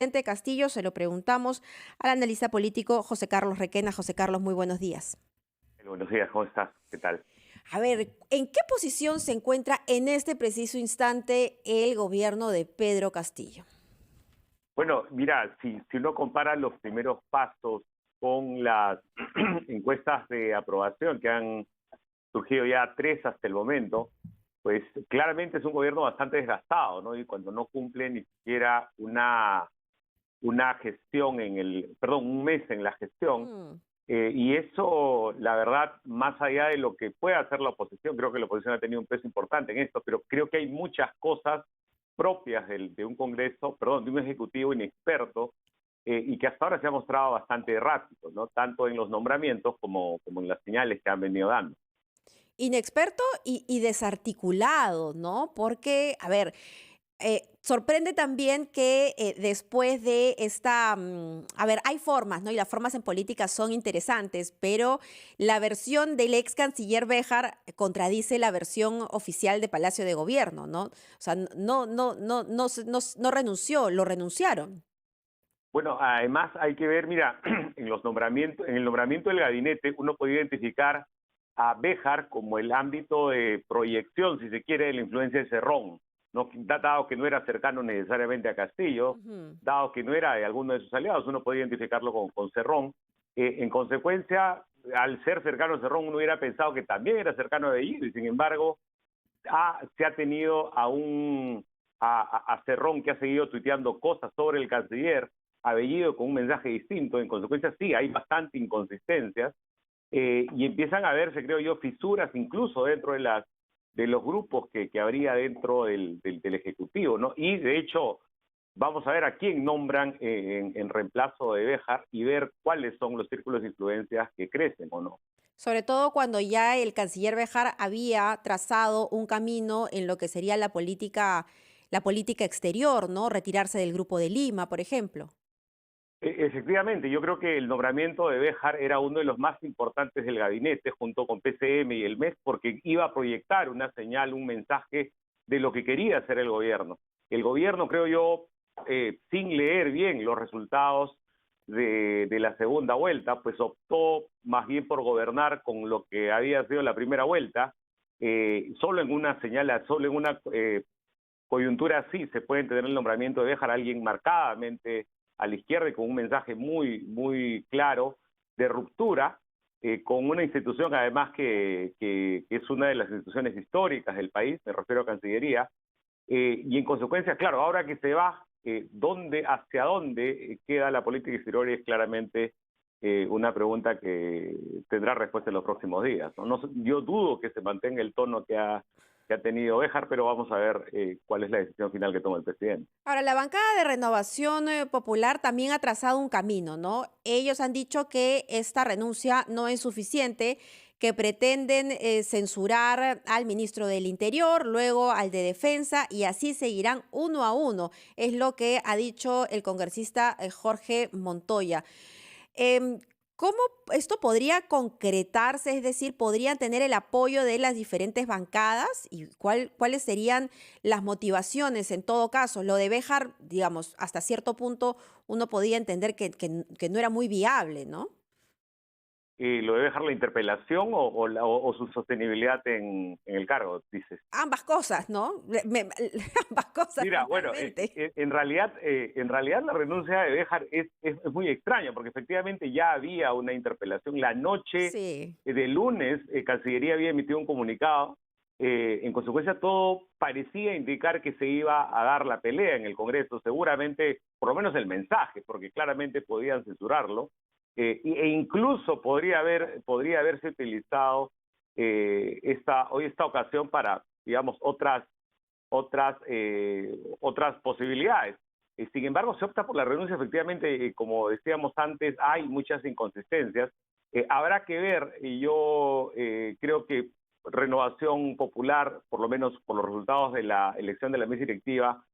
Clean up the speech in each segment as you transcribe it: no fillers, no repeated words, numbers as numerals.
Presidente Castillo, se lo preguntamos al analista político José Carlos Requena. José Carlos, muy buenos días. Buenos días, ¿cómo estás? ¿Qué tal? A ver, ¿en qué posición se encuentra en este preciso instante el gobierno de Pedro Castillo? Bueno, mira, si uno compara los primeros pasos con las encuestas de aprobación, que han surgido ya tres hasta el momento, pues claramente es un gobierno bastante desgastado, ¿no? Y cuando no cumple ni siquiera una gestión perdón, un mes en la gestión, Mm. y eso, la verdad, más allá de lo que pueda hacer la oposición, creo que la oposición ha tenido un peso importante en esto, pero creo que hay muchas cosas propias de un Congreso, perdón, de un Ejecutivo inexperto, y que hasta ahora se ha mostrado bastante errático, ¿no? Tanto en los nombramientos como en las señales que han venido dando. Inexperto y desarticulado, ¿no? Porque, a ver, sorprende también que después de esta, a ver, hay formas, ¿no? Y las formas en política son interesantes, pero la versión del ex canciller Béjar contradice la versión oficial de Palacio de Gobierno, ¿no? O sea, no renunció, lo renunciaron. Bueno, además hay que ver, mira, en el nombramiento del gabinete uno puede identificar a Béjar como el ámbito de proyección, si se quiere, de la influencia de Cerrón, ¿no? Dado que no era cercano necesariamente a Castillo, Ujú. dado que no era de alguno de sus aliados, uno puede identificarlo con Cerrón. En consecuencia, al ser cercano a Cerrón, uno hubiera pensado que también era cercano a Bellido, y sin embargo, se ha tenido a Cerrón, que ha seguido tuiteando cosas sobre el canciller, a Bellido con un mensaje distinto. En consecuencia, sí, hay bastante inconsistencias, y empiezan a verse, creo yo, fisuras incluso dentro de los grupos que habría dentro del Ejecutivo, ¿no? Y de hecho, vamos a ver a quién nombran en reemplazo de Béjar y ver cuáles son los círculos de influencias que crecen o no. Sobre todo cuando ya el canciller Béjar había trazado un camino en lo que sería la política exterior, ¿no? Retirarse del Grupo de Lima, por ejemplo. Efectivamente, yo creo que el nombramiento de Béjar era uno de los más importantes del gabinete, junto con PCM y el MES, porque iba a proyectar una señal, un mensaje de lo que quería hacer el gobierno. El gobierno, creo yo, sin leer bien los resultados de la segunda vuelta, pues optó más bien por gobernar con lo que había sido la primera vuelta, solo en una señal, solo en una coyuntura así se puede entender el nombramiento de Béjar, a alguien marcadamente a la izquierda y con un mensaje muy claro de ruptura, con una institución además que es una de las instituciones históricas del país, me refiero a Cancillería, y en consecuencia, claro, ahora que se va, hacia dónde queda la política exterior es claramente una pregunta que tendrá respuesta en los próximos días, ¿no? Yo dudo que se mantenga el tono que ha tenido Béjar, pero vamos a ver cuál es la decisión final que toma el presidente. Ahora, la bancada de Renovación Popular también ha trazado un camino, ¿no? Ellos han dicho que esta renuncia no es suficiente, que pretenden censurar al ministro del Interior, luego al de Defensa, y así seguirán uno a uno. Es lo que ha dicho el congresista Jorge Montoya. Em, ¿Cómo esto podría concretarse? Es decir, ¿podrían tener el apoyo de las diferentes bancadas? ¿Y cuáles serían las motivaciones en todo caso? Lo de Béjar, digamos, hasta cierto punto uno podía entender que no era muy viable, ¿no? ¿Lo debe dejar la interpelación o su sostenibilidad en el cargo, dices? Ambas cosas, ¿no? Ambas cosas Mira, bueno, finalmente. en realidad la renuncia de Béjar es muy extraña, porque efectivamente ya había una interpelación. La noche Sí. de lunes, Cancillería había emitido un comunicado. En consecuencia, todo parecía indicar que se iba a dar la pelea en el Congreso, seguramente, por lo menos el mensaje, porque claramente podían censurarlo, e incluso podría haberse utilizado hoy esta ocasión para, digamos, otras posibilidades. Sin embargo, se opta por la renuncia, efectivamente, como decíamos antes, hay muchas inconsistencias. Habrá que ver, y yo creo que Renovación Popular, por lo menos por los resultados de la elección de la mesa directiva,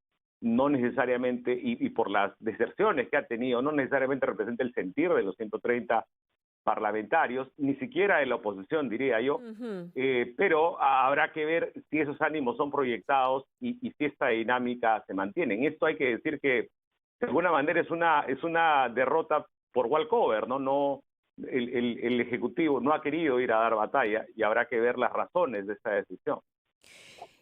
no necesariamente, y por las deserciones que ha tenido, no necesariamente representa el sentir de los 130 parlamentarios, ni siquiera de la oposición, diría yo, Ujú. pero habrá que ver si esos ánimos son proyectados y si esta dinámica se mantiene. En esto hay que decir que de alguna manera es una derrota por walkover, ¿no? No, el Ejecutivo no ha querido ir a dar batalla y habrá que ver las razones de esa decisión.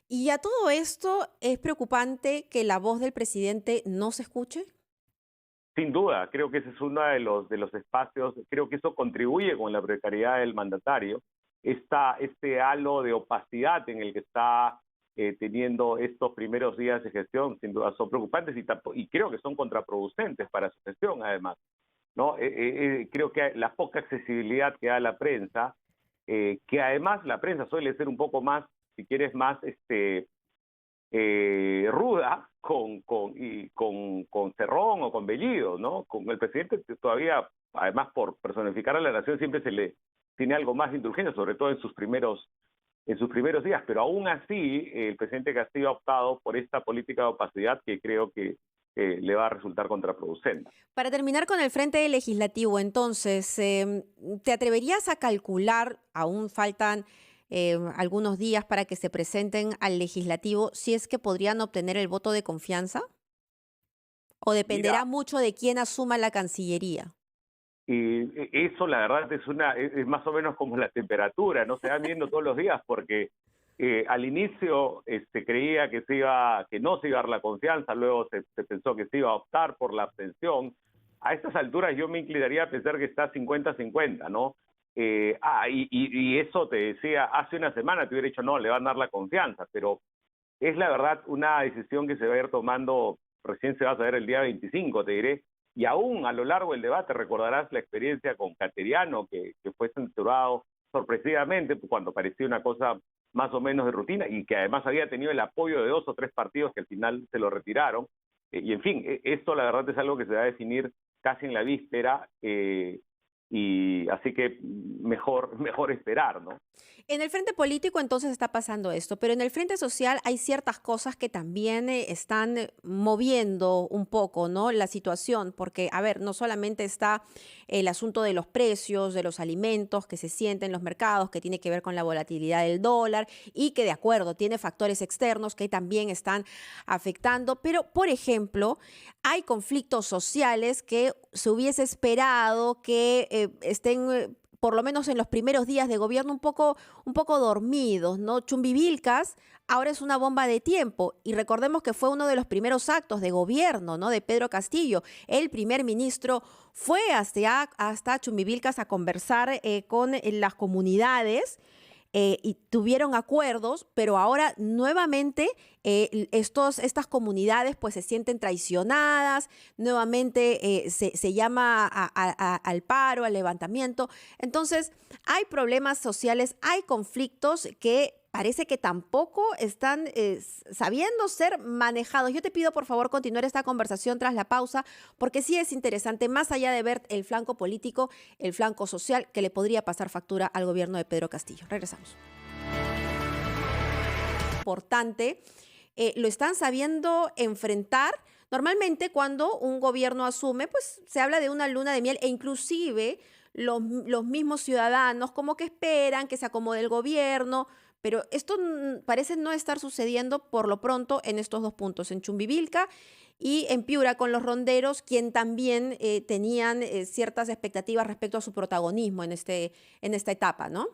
Y a todo esto, ¿es preocupante que la voz del presidente no se escuche? Sin duda, creo que ese es uno de los espacios, creo que eso contribuye con la precariedad del mandatario, este halo de opacidad en el que está teniendo estos primeros días de gestión, sin duda son preocupantes y creo que son contraproducentes para su gestión, además, ¿no? Creo que la poca accesibilidad que da la prensa, que además la prensa suele ser un poco más, si quieres, más ruda con Cerrón o con Bellido, ¿no? Con el presidente todavía, además por personificar a la nación, siempre se le tiene algo más de indulgencia, sobre todo en sus primeros días, pero aún así el presidente Castillo ha optado por esta política de opacidad que creo que le va a resultar contraproducente. Para terminar con el frente legislativo, entonces, ¿te atreverías a calcular, aún faltan algunos días para que se presenten al legislativo, si es que podrían obtener el voto de confianza? ¿O dependerá Mira, mucho de quién asuma la Cancillería? eso la verdad es más o menos como la temperatura, no se va viendo todos los días porque al inicio creía que no se iba a dar la confianza, luego se pensó que se iba a optar por la abstención. A estas alturas yo me inclinaría a pensar que está 50-50, ¿no? Y eso te decía, hace una semana te hubiera dicho, no, le van a dar la confianza, pero es la verdad una decisión que se va a ir tomando, recién se va a saber el día 25, te diré, y aún a lo largo del debate recordarás la experiencia con Cateriano, que fue censurado sorpresivamente cuando parecía una cosa más o menos de rutina y que además había tenido el apoyo de 2 o 3 partidos que al final se lo retiraron. Y en fin, esto la verdad es algo que se va a definir casi en la víspera, y así que mejor esperar, ¿no? En el frente político entonces está pasando esto, pero en el frente social hay ciertas cosas que también están moviendo un poco, ¿no? La situación, porque, a ver, no solamente está el asunto de los precios, de los alimentos que se sienten en los mercados, que tiene que ver con la volatilidad del dólar y que, de acuerdo, tiene factores externos que también están afectando, pero, por ejemplo, hay conflictos sociales que se hubiese esperado que estén por lo menos en los primeros días de gobierno, un poco dormidos, ¿no? Chumbivilcas ahora es una bomba de tiempo y recordemos que fue uno de los primeros actos de gobierno, ¿no? De Pedro Castillo. El primer ministro fue hasta Chumbivilcas a conversar con las comunidades y tuvieron acuerdos, pero ahora nuevamente estas comunidades pues se sienten traicionadas, nuevamente se llama al paro, al levantamiento. Entonces, hay problemas sociales, hay conflictos que parece que tampoco están sabiendo ser manejados. Yo te pido, por favor, continuar esta conversación tras la pausa, porque sí es interesante, más allá de ver el flanco político, el flanco social, que le podría pasar factura al gobierno de Pedro Castillo. Regresamos. Importante, lo están sabiendo enfrentar. Normalmente cuando un gobierno asume, pues se habla de una luna de miel e inclusive los mismos ciudadanos como que esperan que se acomode el gobierno, pero esto parece no estar sucediendo por lo pronto en estos dos puntos, en Chumbivilca y en Piura con los ronderos, quien también tenían ciertas expectativas respecto a su protagonismo en esta etapa, ¿no?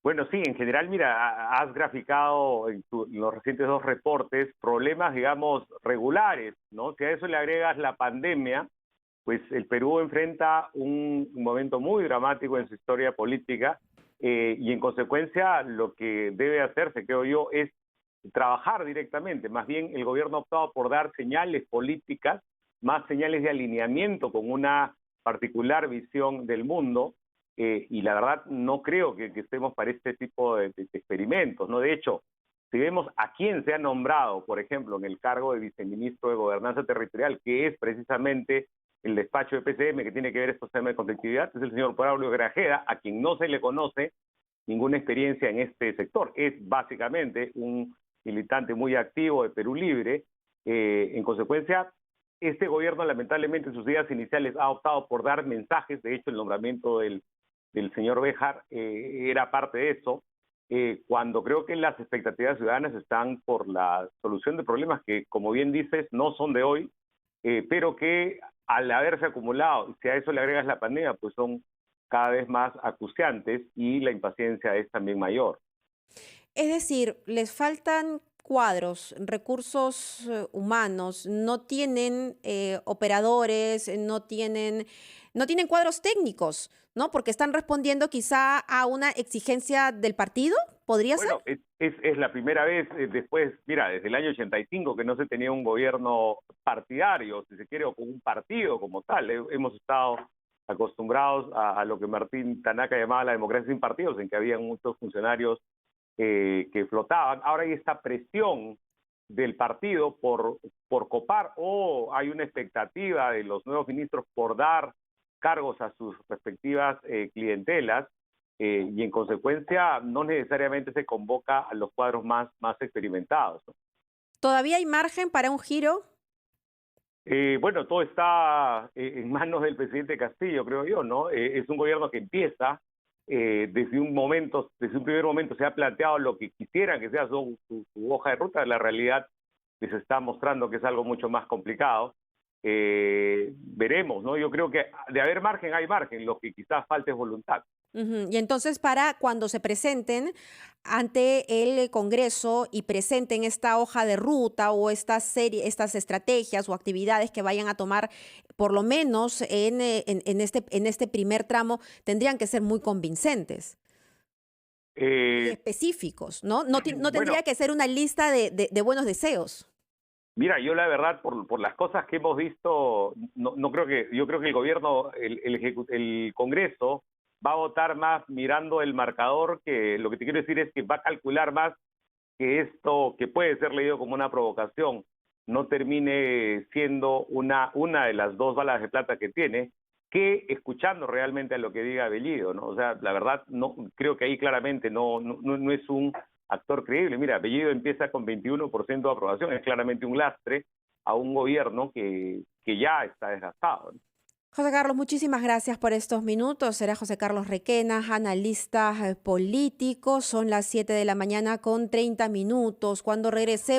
Bueno, sí, en general, mira, has graficado en los recientes 2 reportes problemas, digamos, regulares, ¿no? Si a eso le agregas la pandemia, pues el Perú enfrenta un momento muy dramático en su historia política, y en consecuencia lo que debe hacerse, creo yo, es trabajar directamente. Más bien el gobierno ha optado por dar señales políticas, más señales de alineamiento con una particular visión del mundo, y la verdad no creo que estemos para este tipo de experimentos, ¿no? De hecho, si vemos a quién se ha nombrado, por ejemplo, en el cargo de viceministro de Gobernanza Territorial, que es precisamente el despacho de PCM que tiene que ver estos temas de conflictividad, es el señor Pablo Grajeda, a quien no se le conoce ninguna experiencia en este sector. Es básicamente un militante muy activo de Perú Libre. En consecuencia, este gobierno lamentablemente en sus días iniciales ha optado por dar mensajes. De hecho, el nombramiento del señor Béjar era parte de eso, cuando creo que las expectativas ciudadanas están por la solución de problemas que, como bien dices, no son de hoy, pero que al haberse acumulado, si a eso le agregas la pandemia, pues son cada vez más acuciantes y la impaciencia es también mayor. Es decir, les faltan cuadros, recursos humanos, no tienen operadores, no tienen cuadros técnicos, ¿no? Porque están respondiendo quizá a una exigencia del partido, ¿podría ser? Bueno, es la primera vez después, mira, desde el año 85 que no se tenía un gobierno partidario, si se quiere, o con un partido como tal. Hemos estado acostumbrados a lo que Martín Tanaka llamaba la democracia sin partidos, en que había muchos funcionarios que flotaban. Ahora hay esta presión del partido por copar, o hay una expectativa de los nuevos ministros por dar cargos a sus respectivas clientelas, y en consecuencia no necesariamente se convoca a los cuadros más experimentados, ¿no? ¿Todavía hay margen para un giro? Bueno, todo está en manos del presidente Castillo, creo yo, ¿no? Es un gobierno que empieza, desde un primer momento se ha planteado lo que quisieran que sea su hoja de ruta. La realidad les está mostrando que es algo mucho más complicado. Veremos, ¿no? Yo creo que de haber margen, hay margen, lo que quizás falte es voluntad. Ujú. Y entonces, para cuando se presenten ante el Congreso y presenten esta hoja de ruta o esta serie, estas estrategias o actividades que vayan a tomar, por lo menos en este primer tramo, tendrían que ser muy convincentes y Eh, específicos, ¿no? No bueno, tendría que ser una lista de buenos deseos. Mira, yo la verdad, por las cosas que hemos visto, no creo yo creo que el gobierno, el Congreso va a votar más mirando el marcador, que lo que te quiero decir es que va a calcular más que esto, que puede ser leído como una provocación, no termine siendo una de las dos balas de plata que tiene, que escuchando realmente a lo que diga Bellido, ¿no? O sea, la verdad, no creo que ahí claramente no es un actor creíble. Mira, Bellido empieza con 21% de aprobación, es claramente un lastre a un gobierno que ya está desgastado, ¿no? José Carlos, muchísimas gracias por estos minutos. Será José Carlos Requena, analista político. Son las 7 de la mañana con 30 minutos. Cuando regresemos.